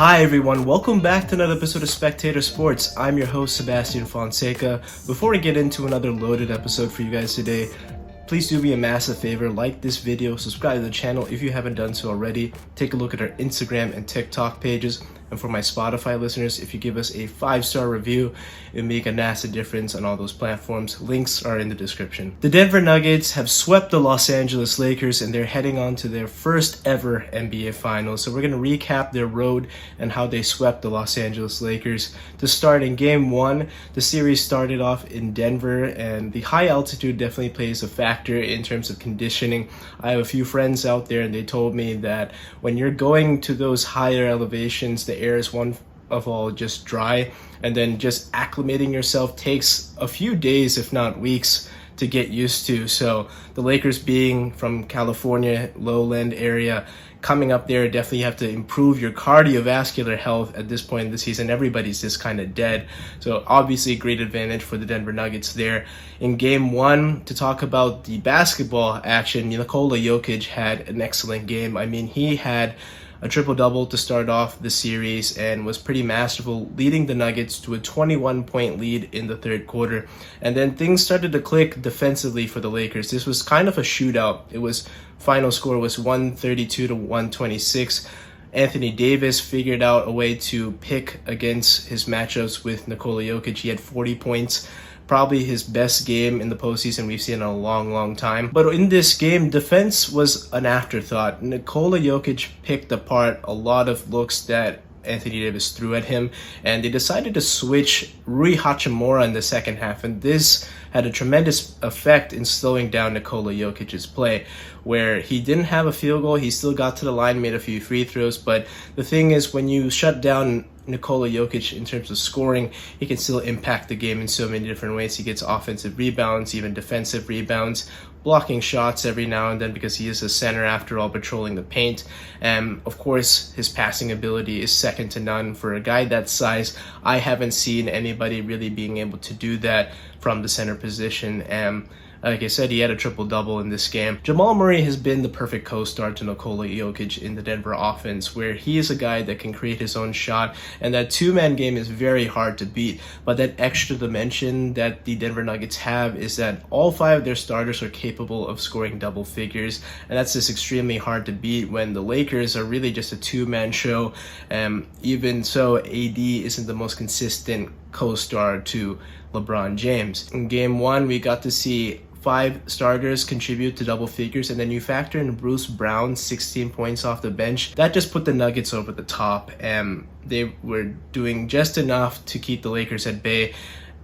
Hi everyone, welcome back to another episode of Spectator Sports. I'm your host Sebastian Fonseca. Before we get into another loaded episode for you guys today, please do me a massive favor, like this video, subscribe to the channel if you haven't done so already. Take a look at our Instagram and TikTok pages. And for my Spotify listeners, if you give us a 5-star review, it would make a massive difference on all those platforms. Links are in the description. The Denver Nuggets have swept the Los Angeles Lakers and they're heading on to their first ever NBA Finals. So we're going to recap their road and how they swept the Los Angeles Lakers. To start in Game 1, the series started off in Denver and the high altitude definitely plays a factor in terms of conditioning. I have a few friends out there and they told me that when you're going to those higher elevations, the air is one of all just dry, and then just acclimating yourself takes a few days if not weeks to get used to. So the Lakers being from California lowland area, coming up there, definitely have to improve your cardiovascular health at this point in the season. Everybody's just kind of dead. So obviously a great advantage for the Denver Nuggets there. In Game 1, to talk about the basketball action, Nikola Jokic had an excellent game. I mean, he had a triple-double to start off the series and was pretty masterful, leading the Nuggets to a 21-point lead in the third quarter. And then things started to click defensively for the Lakers. This was kind of a shootout. Final score was 132 to 126. Anthony Davis figured out a way to pick against his matchups with Nikola Jokic. He had 40 points. Probably his best game in the postseason we've seen in a long time. But in this game, defense was an afterthought. Nikola Jokic picked apart a lot of looks that Anthony Davis threw at him, and they decided to switch Rui Hachimura in the second half, and this had a tremendous effect in slowing down Nikola Jokic's play, where he didn't have a field goal. He still got to the line, made a few free throws, but the thing is, when you shut down Nikola Jokic in terms of scoring, he can still impact the game in so many different ways. He gets offensive rebounds, even defensive rebounds, blocking shots every now and then because he is a center after all, patrolling the paint. And of course, his passing ability is second to none for a guy that size. I haven't seen anybody really being able to do that from the center position. And like I said, he had a triple-double in this game. Jamal Murray has been the perfect co-star to Nikola Jokic in the Denver offense, where he is a guy that can create his own shot, and that two-man game is very hard to beat. But that extra dimension that the Denver Nuggets have is that all 5 of their starters are capable of scoring double figures, and that's just extremely hard to beat when the Lakers are really just a two-man show. Even so, AD isn't the most consistent co-star to LeBron James. In Game 1, we got to see 5 starters contribute to double figures, and then you factor in Bruce Brown, 16 points off the bench. That just put the Nuggets over the top, and they were doing just enough to keep the Lakers at bay.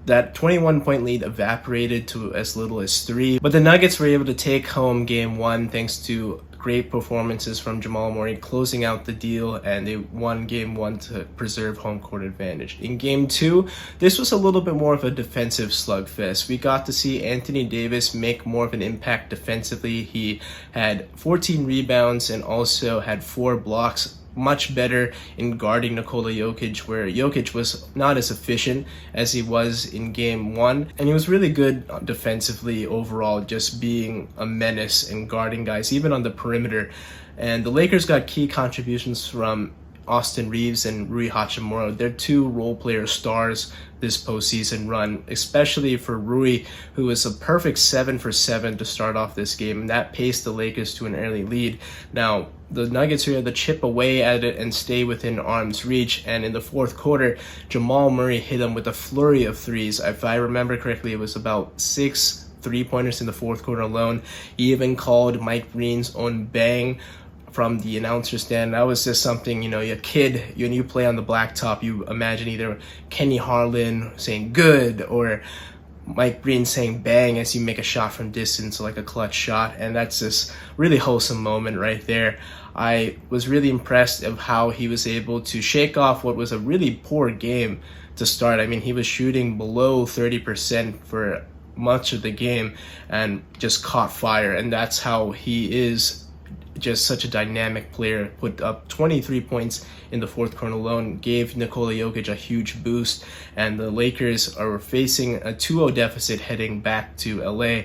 That 21-point lead evaporated to as little as 3, but the Nuggets were able to take home Game 1 thanks to great performances from Jamal Murray closing out the deal, and they won Game 1 to preserve home court advantage. In Game 2, this was a little bit more of a defensive slugfest. We got to see Anthony Davis make more of an impact defensively. He had 14 rebounds and also had 4 blocks. Much better in guarding Nikola Jokic, where Jokic was not as efficient as he was in Game 1, and he was really good defensively overall, just being a menace and guarding guys even on the perimeter. And the Lakers got key contributions from Austin Reeves and Rui Hachimura. They're 2 role player stars this postseason run, especially for Rui, who was a perfect 7 for 7 to start off this game, and that paced the Lakers to an early lead. Now, the Nuggets were able to chip away at it and stay within arm's reach, and in the fourth quarter, Jamal Murray hit them with a flurry of threes. If I remember correctly, it was about 6 3-pointers in the fourth quarter alone. He even called Mike Breen's own bang from the announcer stand. That was just something, you're a kid, when you play on the blacktop, you imagine either Kenny Harlan saying good or Mike Breen saying bang as you make a shot from distance, like a clutch shot, and that's just really wholesome moment right there. I was really impressed of how he was able to shake off what was a really poor game to start. I mean, he was shooting below 30% for much of the game and just caught fire, and that's how he is just such a dynamic player. Put up 23 points in the fourth quarter alone, gave Nikola Jokic a huge boost, and the Lakers are facing a 2-0 deficit heading back to LA.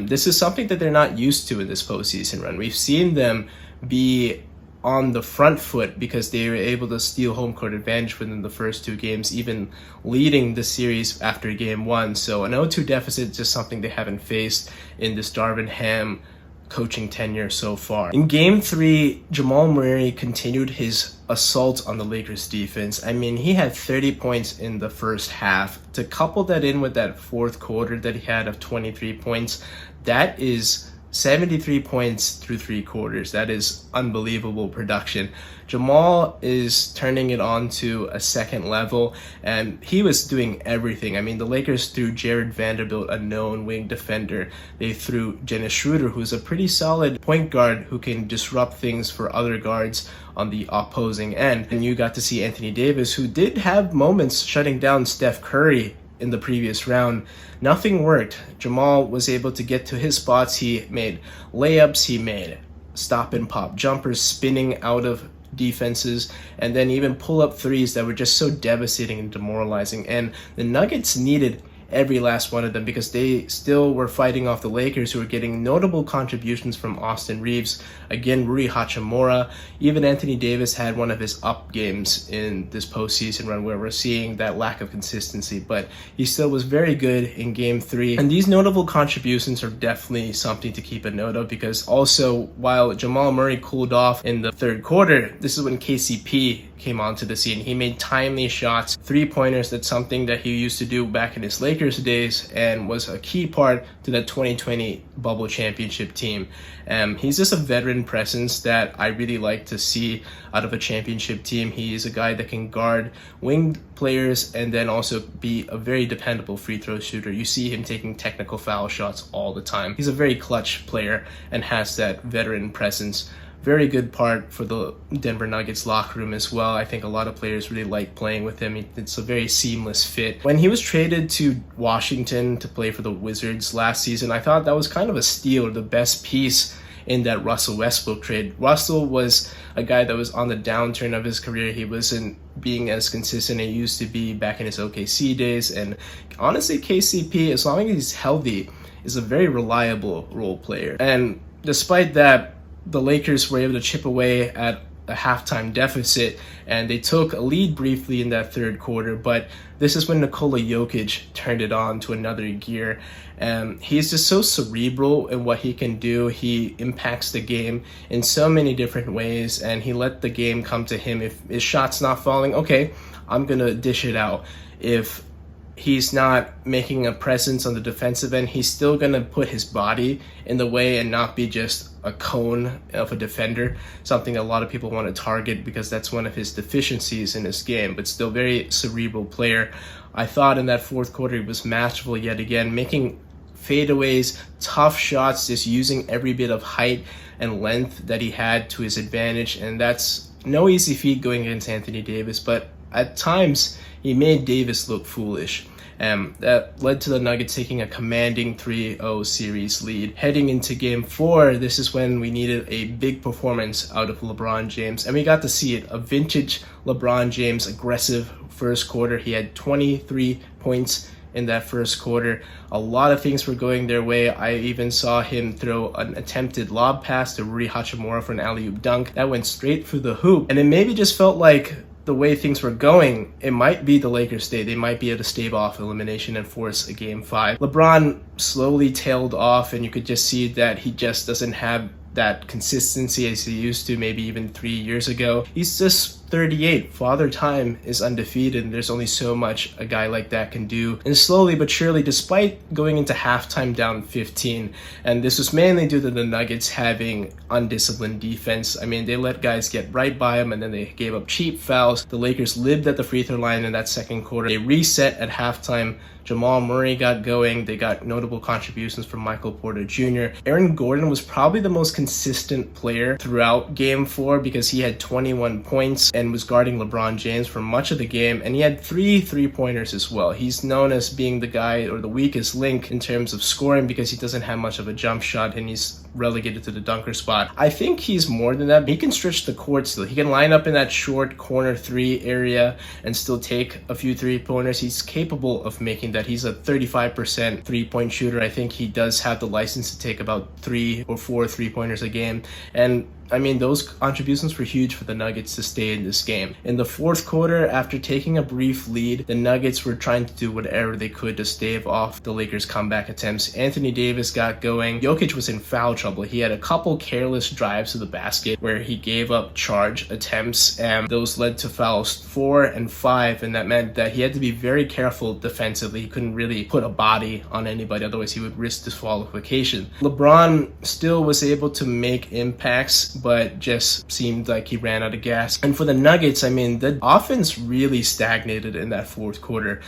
This is something that they're not used to in this postseason run. We've seen them be on the front foot because they were able to steal home court advantage within the first two games, even leading the series after game one. So an 0-2 deficit is just something they haven't faced in this Darvin Ham coaching tenure so far. In game 3, Jamal Murray continued his assault on the Lakers defense. I mean, he had 30 points in the first half. To couple that in with that fourth quarter that he had of 23 points, that is 73 points through 3 quarters. That is unbelievable production. Jamal is turning it on to a second level, and he was doing everything. I mean, the Lakers threw Jared Vanderbilt, a known wing defender. They threw Dennis Schroeder, who's a pretty solid point guard who can disrupt things for other guards on the opposing end. And you got to see Anthony Davis, who did have moments shutting down Steph Curry in the previous round. Nothing worked. Jamal was able to get to his spots. He made layups, he made stop and pop jumpers, spinning out of defenses, and then even pull up threes that were just so devastating and demoralizing. And the Nuggets needed every last one of them because they still were fighting off the Lakers, who were getting notable contributions from Austin Reeves, again Rui Hachimura. Even Anthony Davis had one of his up games in this postseason run where we're seeing that lack of consistency, but he still was very good in game 3. And these notable contributions are definitely something to keep a note of, because also while Jamal Murray cooled off in the third quarter, this is when KCP came onto the scene. He made timely shots, 3-pointers. That's something that he used to do back in his Lakers days and was a key part to the 2020 bubble championship team. He's just a veteran presence that I really like to see out of a championship team. He is a guy that can guard winged players and then also be a very dependable free throw shooter. You see him taking technical foul shots all the time. He's a very clutch player and has that veteran presence. Very good part for the Denver Nuggets locker room as well. I think a lot of players really like playing with him. It's a very seamless fit. When he was traded to Washington to play for the Wizards last season, I thought that was kind of a steal, or the best piece in that Russell Westbrook trade. Russell was a guy that was on the downturn of his career. He wasn't being as consistent as he used to be back in his OKC days. And honestly, KCP, as long as he's healthy, is a very reliable role player. And despite that, the Lakers were able to chip away at a halftime deficit, and they took a lead briefly in that third quarter, but this is when Nikola Jokic turned it on to another gear. He's just so cerebral in what he can do. He impacts the game in so many different ways, and he let the game come to him. If his shot's not falling, okay, I'm gonna dish it out. If he's not making a presence on the defensive end, he's still going to put his body in the way and not be just a cone of a defender, something a lot of people want to target because that's one of his deficiencies in his game, but still very cerebral player. I thought in that fourth quarter he was masterful yet again, making fadeaways, tough shots, just using every bit of height and length that he had to his advantage, and that's no easy feat going against Anthony Davis, but at times he made Davis look foolish. That led to the Nuggets taking a commanding 3-0 series lead. Heading into game 4, this is when we needed a big performance out of LeBron James, and we got to see it. A vintage LeBron James aggressive first quarter. He had 23 points in that first quarter. A lot of things were going their way. I even saw him throw an attempted lob pass to Rui Hachimura for an alley-oop dunk that went straight through the hoop, and it maybe just felt like the way things were going, it might be the Lakers' day. They might be able to stave off elimination and force a game 5. LeBron slowly tailed off, and you could just see that he just doesn't have that consistency as he used to maybe even 3 years ago. He's just 38. Father Time is undefeated, and there's only so much a guy like that can do. And slowly but surely, despite going into halftime down 15, and this was mainly due to the Nuggets having undisciplined defense. I mean, they let guys get right by them, and then they gave up cheap fouls. The Lakers lived at the free throw line in that second quarter. They reset at halftime. Jamal Murray got going. They got notable contributions from Michael Porter Jr. Aaron Gordon was probably the most consistent player throughout Game 4 because he had 21 points and was guarding LeBron James for much of the game, and he had 3 3-pointers as well. He's known as being the guy or the weakest link in terms of scoring because he doesn't have much of a jump shot, and he's relegated to the dunker spot. I think he's more than that. He can stretch the court still. He can line up in that short corner 3 area and still take a few 3-pointers. He's capable of making that. He's a 35% 3-point shooter. I think he does have the license to take about 3 or 4 3-pointers a game. And I mean, those contributions were huge for the Nuggets to stay in this game. In the fourth quarter, after taking a brief lead, the Nuggets were trying to do whatever they could to stave off the Lakers' comeback attempts. Anthony Davis got going. Jokic was in foul trouble. He had a couple careless drives to the basket where he gave up charge attempts, and those led to fouls 4 and 5, and that meant that he had to be very careful defensively. He couldn't really put a body on anybody, otherwise he would risk disqualification. LeBron still was able to make impacts, but just seemed like he ran out of gas. And for the Nuggets, I mean, the offense really stagnated in that fourth quarter.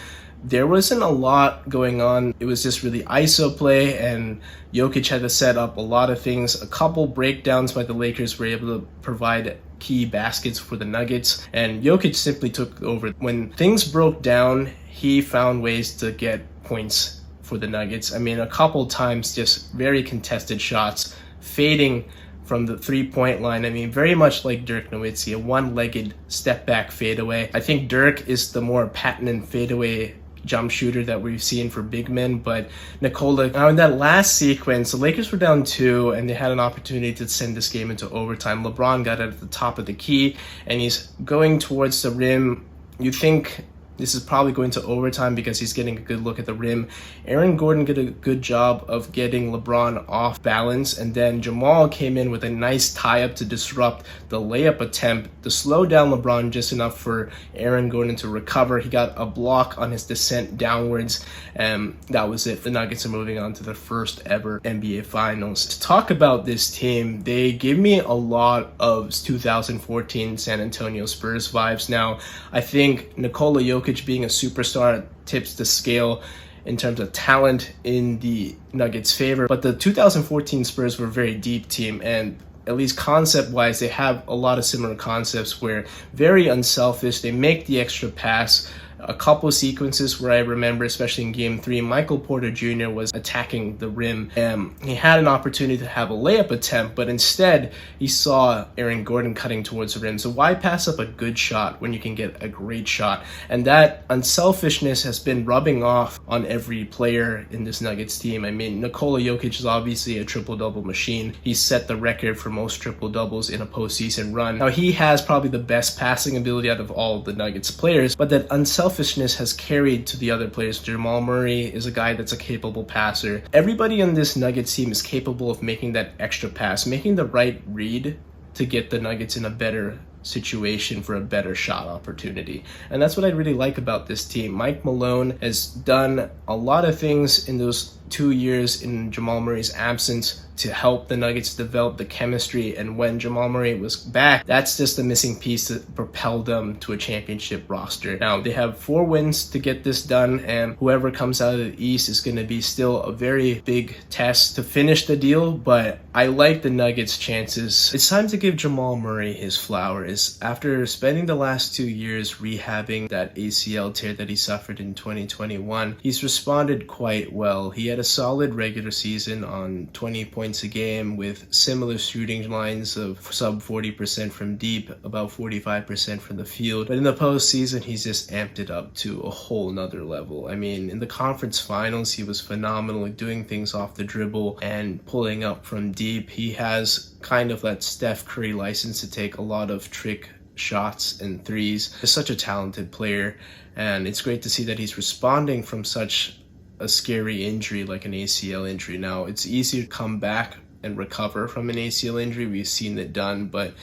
There wasn't a lot going on. It was just really ISO play, and Jokic had to set up a lot of things. A couple breakdowns by the Lakers were able to provide key baskets for the Nuggets, and Jokic simply took over. When things broke down, he found ways to get points for the Nuggets. I mean, a couple times just very contested shots, fading from the 3-point line. I mean, very much like Dirk Nowitzki, a one-legged step-back fadeaway. I think Dirk is the more patented fadeaway jump shooter that we've seen for big men, but Nikola, now in that last sequence, the Lakers were down 2 and they had an opportunity to send this game into overtime. LeBron got it at the top of the key and he's going towards the rim. You think this is probably going to overtime because he's getting a good look at the rim. Aaron Gordon did a good job of getting LeBron off balance, and then Jamal came in with a nice tie-up to disrupt the layup attempt to slow down LeBron just enough for Aaron Gordon to recover. He got a block on his descent downwards, and that was it. The Nuggets are moving on to their first ever NBA Finals. To talk about this team, they give me a lot of 2014 San Antonio Spurs vibes. Now, I think Nikola Jokic being a superstar tips the scale in terms of talent in the Nuggets' favor, but the 2014 Spurs were a very deep team, and at least concept-wise, they have a lot of similar concepts where very unselfish, they make the extra pass. A couple sequences where I remember, especially in Game 3, Michael Porter Jr. was attacking the rim, and he had an opportunity to have a layup attempt, but instead he saw Aaron Gordon cutting towards the rim. So why pass up a good shot when you can get a great shot? And that unselfishness has been rubbing off on every player in this Nuggets team. I mean, Nikola Jokic is obviously a triple-double machine. He's set the record for most triple-doubles in a postseason run. Now, he has probably the best passing ability out of all of the Nuggets players, but that unselfishness has carried to the other players. Jamal Murray is a guy that's a capable passer. Everybody on this Nuggets team is capable of making that extra pass, making the right read to get the Nuggets in a better situation for a better shot opportunity. And that's what I really like about this team. Mike Malone has done a lot of things in those 2 years in Jamal Murray's absence to help the Nuggets develop the chemistry, and when Jamal Murray was back, that's just the missing piece to propel them to a championship roster. Now, they have 4 wins to get this done, and whoever comes out of the East is going to be still a very big test to finish the deal, but I like the Nuggets' chances. It's time to give Jamal Murray his flowers. After spending the last 2 years rehabbing that ACL tear that he suffered in 2021, he's responded quite well. He had a solid regular season on 20 points a game with similar shooting lines of sub 40% from deep, about 45% from the field. But in the postseason, he's just amped it up to a whole nother level. I mean, in the conference finals, he was phenomenal at doing things off the dribble and pulling up from deep. He has kind of that Steph Curry license to take a lot of trick shots and threes. He's such a talented player, and it's great to see that he's responding from such a scary injury like an ACL injury. Now, it's easy to come back and recover from an ACL injury. We've seen it done, but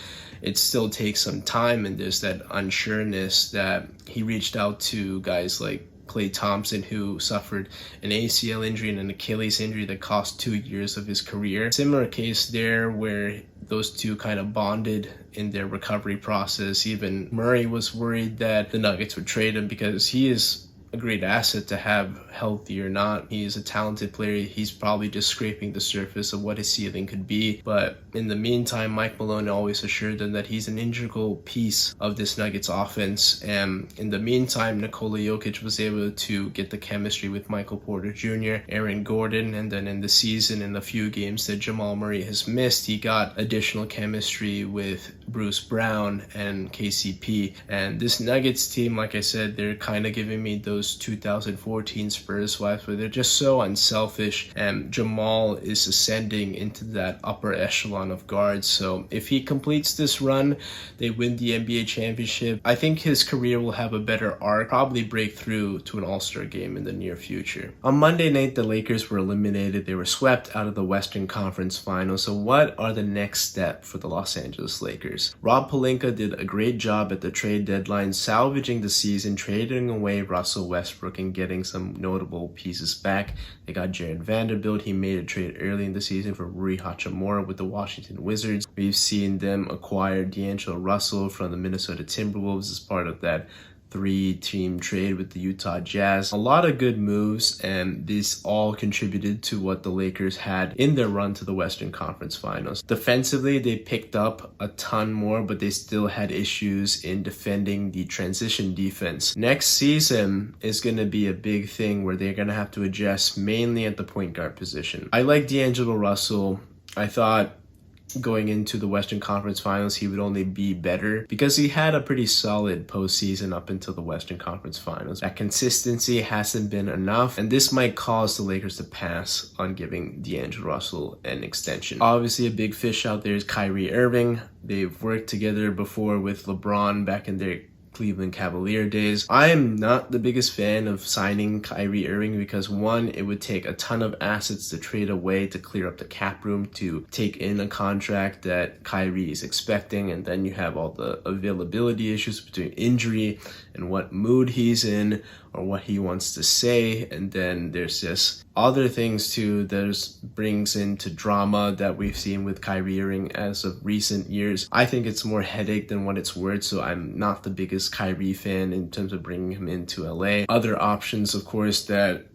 it still takes some time, and there's that unsureness that he reached out to guys like Klay Thompson, who suffered an ACL injury and an Achilles injury that cost 2 years of his career. Similar case there where those two kind of bonded in their recovery process. Even Murray was worried that the Nuggets would trade him because he is a great asset to have, healthy or not. He's a talented player. He's probably just scraping the surface of what his ceiling could be. But in the meantime, Mike Malone always assured them that he's an integral piece of this Nuggets offense. And in the meantime, Nikola Jokic was able to get the chemistry with Michael Porter Jr., Aaron Gordon, and then in the season, in the few games that Jamal Murray has missed, he got additional chemistry with Bruce Brown and KCP. And this Nuggets team, like I said, they're kind of giving me those 2014 Spurs vibes where they're just so unselfish, and Jamal is ascending into that upper echelon of guards. So if he completes this run, they win the NBA championship. I think his career will have a better arc, probably break through to an All-Star game in the near future. On Monday night, the Lakers were eliminated. They were swept out of the Western Conference Finals. So what are the next steps for the Los Angeles Lakers? Rob Pelinka did a great job at the trade deadline, salvaging the season, trading away Russell Westbrook and getting some notable pieces back. They got Jared Vanderbilt. He made a trade early in the season for Rui Hachimura with the Washington Wizards. We've seen them acquire D'Angelo Russell from the Minnesota Timberwolves as part of that 3-team trade with the Utah Jazz. A lot of good moves, and these all contributed to what the Lakers had in their run to the Western Conference Finals. Defensively, they picked up a ton more, but they still had issues in defending the transition defense. Next season is going to be a big thing where they're going to have to adjust mainly at the point guard position. I like D'Angelo Russell. I thought going into the Western Conference Finals, he would only be better because he had a pretty solid postseason up until the Western Conference Finals. That consistency hasn't been enough, and this might cause the Lakers to pass on giving D'Angelo Russell an extension. Obviously, a big fish out there is Kyrie Irving. They've worked together before with LeBron back in their Cleveland Cavalier days. I am not the biggest fan of signing Kyrie Irving because, one, it would take a ton of assets to trade away to clear up the cap room to take in a contract that Kyrie is expecting, and then you have all the availability issues between injury and what mood he's in or what he wants to say, and then there's just other things too that brings into drama that we've seen with Kyrie Irving as of recent years. I think it's more headache than what it's worth, so I'm not the biggest Kyrie fan in terms of bringing him into LA. Other options, of course, that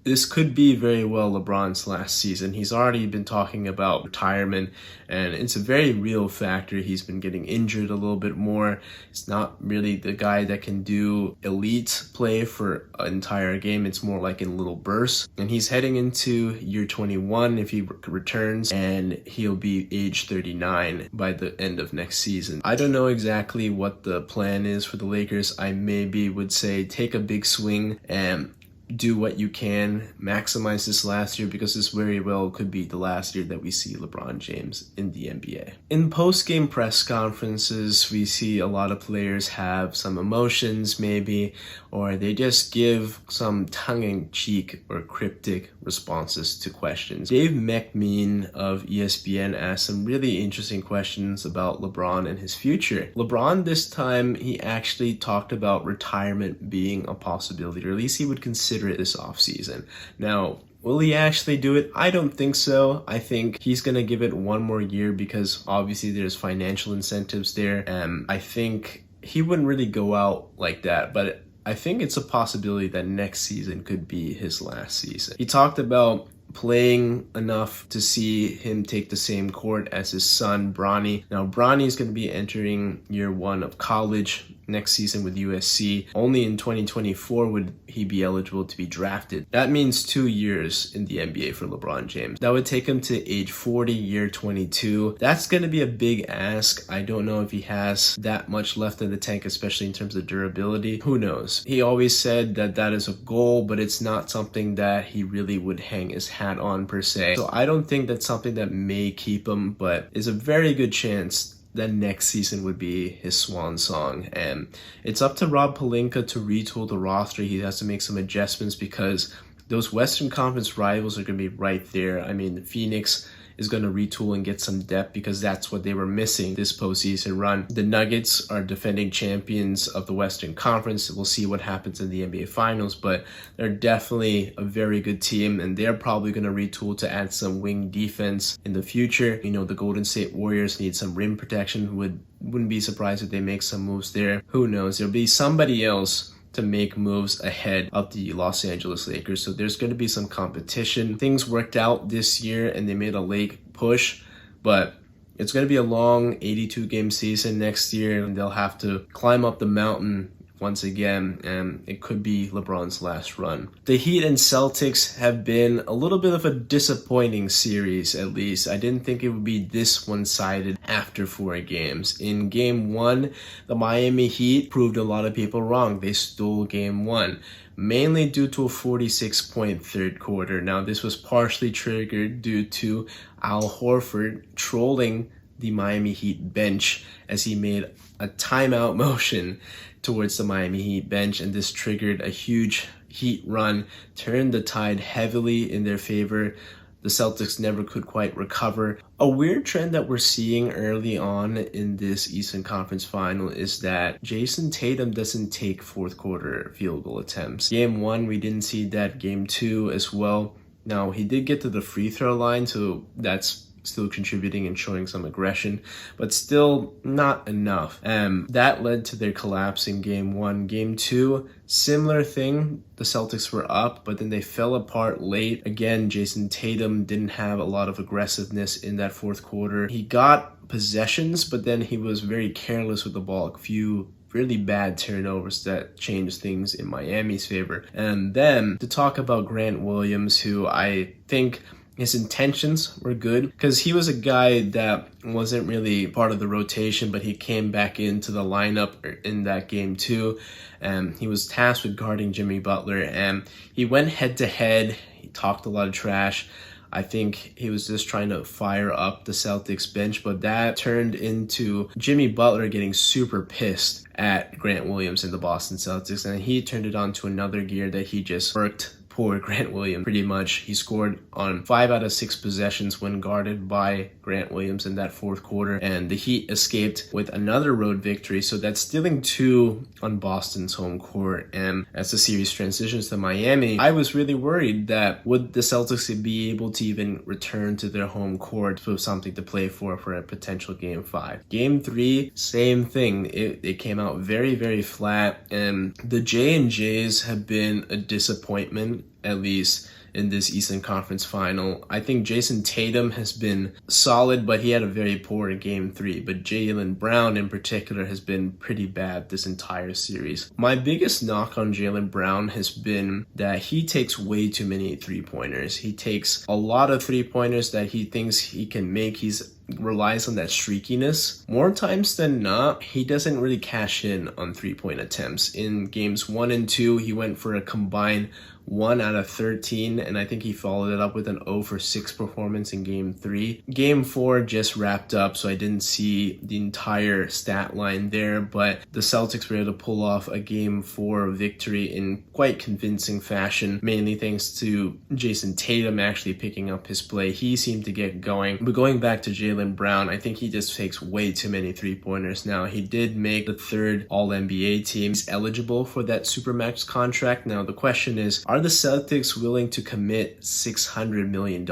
this could be very well LeBron's last season. He's already been talking about retirement, and it's a very real factor. He's been getting injured a little bit more. He's not really the guy that can do elite play for an entire game. It's more like in little bursts. And he's heading into year 21 if he returns, and he'll be age 39 by the end of next season. I don't know exactly what the plan is for the Lakers. I maybe would say take a big swing and do what you can, maximize this last year, because this very well could be the last year that we see LeBron James in the NBA. In post-game press conferences, we see a lot of players have some emotions maybe, or they just give some tongue-in-cheek or cryptic responses to questions. Dave McMean of ESPN asked some really interesting questions about LeBron and his future. LeBron this time, he actually talked about retirement being a possibility, or at least he would consider it this offseason. Now, will he actually do it? I don't think so. I think he's going to give it one more year because obviously there's financial incentives there. And I think he wouldn't really go out like that, but I think it's a possibility that next season could be his last season. He talked about playing enough to see him take the same court as his son, Bronny. Now, Bronny is going to be entering year 1 of college next season with USC. Only in 2024 would he be eligible to be drafted. That means 2 years in the NBA for LeBron James. That would take him to age 40, year 22. That's going to be a big ask. I don't know if he has that much left in the tank, especially in terms of durability. Who knows? He always said that that is a goal, but it's not something that he really would hang his hat on per se. So I don't think that's something that may keep him, but there's a very good chance that next season would be his swan song. And it's up to Rob Pelinka to retool the roster. He has to make some adjustments because those Western Conference rivals are going to be right there. I mean, Phoenix is going to retool and get some depth because that's what they were missing this postseason run. The Nuggets are defending champions of the Western Conference. We'll see what happens in the NBA Finals, but they're definitely a very good team, and they're probably going to retool to add some wing defense in the future. You know, the Golden State Warriors need some rim protection. Wouldn't be surprised if they make some moves there. Who knows? There'll be somebody else to make moves ahead of the Los Angeles Lakers. So there's going to be some competition. Things worked out this year and they made a late push, but it's going to be a long 82-game season next year, and they'll have to climb up the mountain once again, and it could be LeBron's last run. The Heat and Celtics have been a little bit of a disappointing series, at least. I didn't think it would be this one-sided after 4 games. In Game 1, the Miami Heat proved a lot of people wrong. They stole Game 1, mainly due to a 46-point third quarter. Now, this was partially triggered due to Al Horford trolling the Miami Heat bench as he made a timeout motion towards the Miami Heat bench, and this triggered a huge Heat run, turned the tide heavily in their favor. The Celtics never could quite recover. A weird trend that we're seeing early on in this Eastern Conference final is that Jason Tatum doesn't take fourth quarter field goal attempts. Game 1, we didn't see that. Game 2 as well. Now, he did get to the free throw line, so that's still contributing and showing some aggression, but still not enough. That led to their collapse in Game 1. Game 2, similar thing. The Celtics were up, but then they fell apart late. Again, Jason Tatum didn't have a lot of aggressiveness in that fourth quarter. He got possessions, but then he was very careless with the ball. A few really bad turnovers that changed things in Miami's favor. And then to talk about Grant Williams, who I think his intentions were good, because he was a guy that wasn't really part of the rotation, but he came back into the lineup in that Game 2, and he was tasked with guarding Jimmy Butler, and he went head to head. He talked a lot of trash. I think he was just trying to fire up the Celtics bench, but that turned into Jimmy Butler getting super pissed at Grant Williams and the Boston Celtics, and he turned it on to another gear that he just worked poor Grant Williams pretty much. He scored on 5 out of 6 possessions when guarded by Grant Williams in that fourth quarter, and the Heat escaped with another road victory. So that's stealing 2 on Boston's home court. And as the series transitions to Miami, I was really worried that would the Celtics be able to even return to their home court with something to play for a potential Game 5. Game 3, same thing. It came out very, very flat, and the J&Js have been a disappointment, at least in this Eastern Conference final. I think Jason Tatum has been solid, but he had a very poor Game 3. But Jaylen Brown in particular has been pretty bad this entire series. My biggest knock on Jaylen Brown has been that he takes way too many three-pointers. He takes a lot of three-pointers that he thinks he can make. He's relies on that streakiness. More times than not, he doesn't really cash in on three-point attempts. In Games 1 and 2, he went for a combined 1 out of 13, and I think he followed it up with an 0 for 6 performance in Game 3. Game 4 just wrapped up, so I didn't see the entire stat line there, but the Celtics were able to pull off a Game 4 victory in quite convincing fashion, mainly thanks to Jason Tatum actually picking up his play. He seemed to get going. But going back to Jaylen Brown, I think he just takes way too many three-pointers now. He did make the 3rd All-NBA team. He's eligible for that Supermax contract. Now, the question is, are the Celtics willing to commit $600 million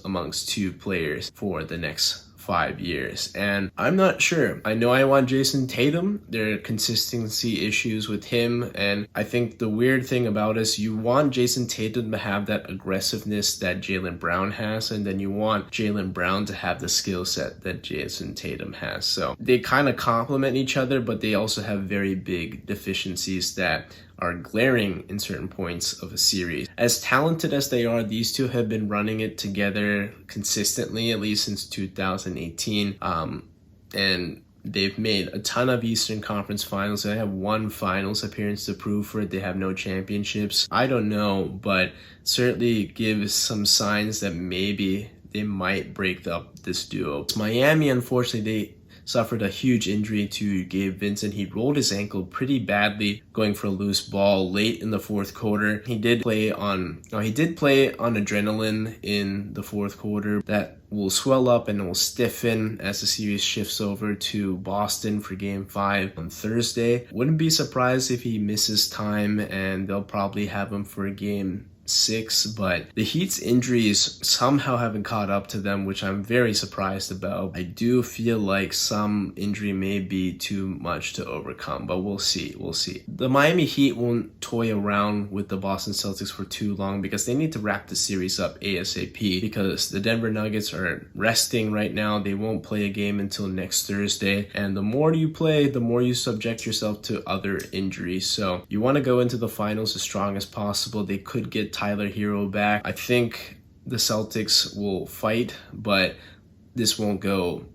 amongst 2 players for the next 5 years? And I'm not sure. I know I want Jason Tatum. There are consistency issues with him, and I think the weird thing about it is you want Jason Tatum to have that aggressiveness that Jaylen Brown has, and then you want Jaylen Brown to have the skill set that Jason Tatum has. So they kind of complement each other, but they also have very big deficiencies that are glaring in certain points of a series. As talented as they are, these two have been running it together consistently, at least since 2018. And they've made a ton of Eastern Conference finals. They have 1 finals appearance to prove for it. They have no championships. I don't know, but certainly gives some signs that maybe they might break up this duo. Miami, unfortunately, they suffered a huge injury to Gabe Vincent. He rolled his ankle pretty badly going for a loose ball late in the fourth quarter. He did play on adrenaline in the fourth quarter. That will swell up and it will stiffen as the series shifts over to Boston for Game 5 on Thursday. Wouldn't be surprised if he misses time, and they'll probably have him for Game 6, but the Heat's injuries somehow haven't caught up to them, which I'm very surprised about. I do feel like some injury may be too much to overcome, but we'll see. The Miami Heat won't toy around with the Boston Celtics for too long because they need to wrap the series up ASAP, because the Denver Nuggets are resting right now. They won't play a game until next Thursday, and the more you play, the more you subject yourself to other injuries. So you want to go into the finals as strong as possible. They could get Tyler Hero back. I think the Celtics will fight, but this won't go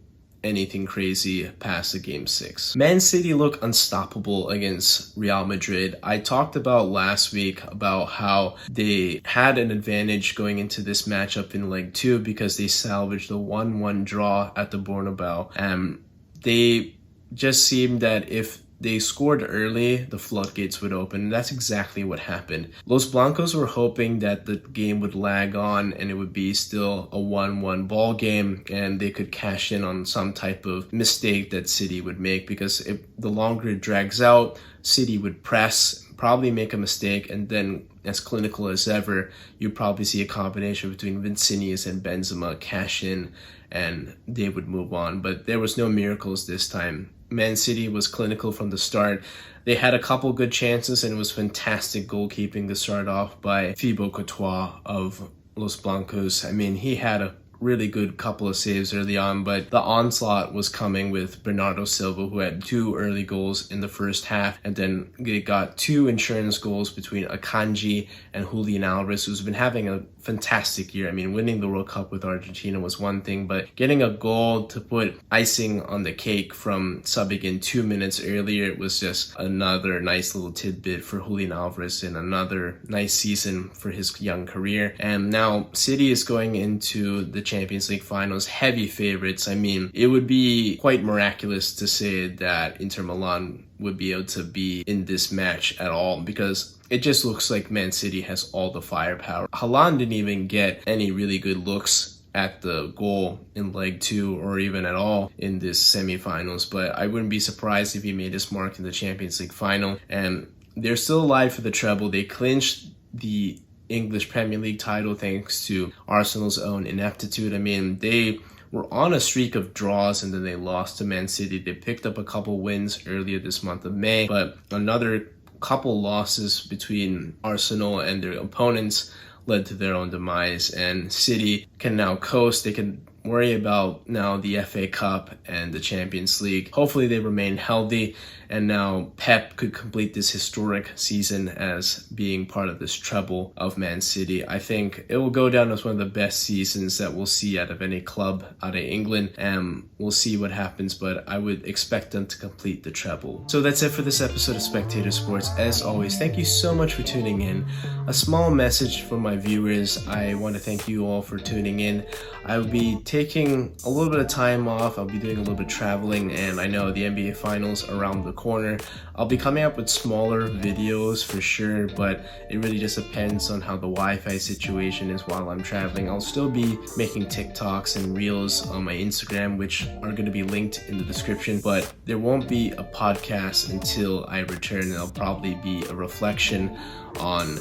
anything crazy past the game 6. Man City look unstoppable against Real Madrid. I talked about last week about how they had an advantage going into this matchup in leg 2 because they salvaged the 1-1 draw at the Bernabeu. They just seemed that if they scored early, the floodgates would open. That's exactly what happened. Los Blancos were hoping that the game would lag on and it would be still a 1-1 ball game and they could cash in on some type of mistake that City would make, because if the longer it drags out, City would press, probably make a mistake, and then as clinical as ever, you probably see a combination between Vincinius and Benzema cash in and they would move on. But there was no miracles this time. Man City was clinical from the start. They had a couple good chances and it was fantastic goalkeeping to start off by Thibaut Courtois of Los Blancos. I mean, he had a really good couple of saves early on, but the onslaught was coming with Bernardo Silva, who had 2 early goals in the first half, and then they got 2 insurance goals between Akanji and Julian Alvarez, who's been having a fantastic year. I mean, winning the World Cup with Argentina was one thing, but getting a goal to put icing on the cake from subbing in 2 minutes earlier, it was just another nice little tidbit for Julian Alvarez and another nice season for his young career. And now City is going into the Champions League finals heavy favorites. I mean, it would be quite miraculous to say that Inter Milan would be able to be in this match at all, because it just looks like Man City has all the firepower. Haaland didn't even get any really good looks at the goal in leg 2 or even at all in this semifinals, but I wouldn't be surprised if he made his mark in the Champions League final. And they're still alive for the treble. They clinched the English Premier League title thanks to Arsenal's own ineptitude. I mean, they were on a streak of draws and then they lost to Man City. They picked up a couple wins earlier this month of May, but another couple losses between Arsenal and their opponents led to their own demise, and City can now coast. They can worry about now the FA Cup and the Champions League. Hopefully they remain healthy, and now Pep could complete this historic season as being part of this treble of Man City. I think it will go down as one of the best seasons that we'll see out of any club out of England, and we'll see what happens, but I would expect them to complete the treble. So that's it for this episode of Spectator Sports. As always, thank you so much for tuning in. A small message for my viewers. I want to thank you all for tuning in. I will be taking a little bit of time off. I'll be doing a little bit of traveling, and I know the NBA Finals around the corner. I'll be coming up with smaller videos for sure, but it really just depends on how the Wi-Fi situation is while I'm traveling. I'll still be making TikToks and Reels on my Instagram, which are going to be linked in the description, but there won't be a podcast until I return. It'll probably be a reflection on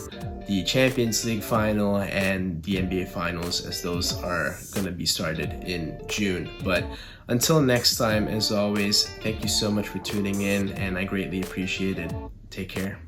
the Champions League final and the NBA Finals, as those are going to be started in June. But until next time, as always, thank you so much for tuning in, and I greatly appreciate it. Take care.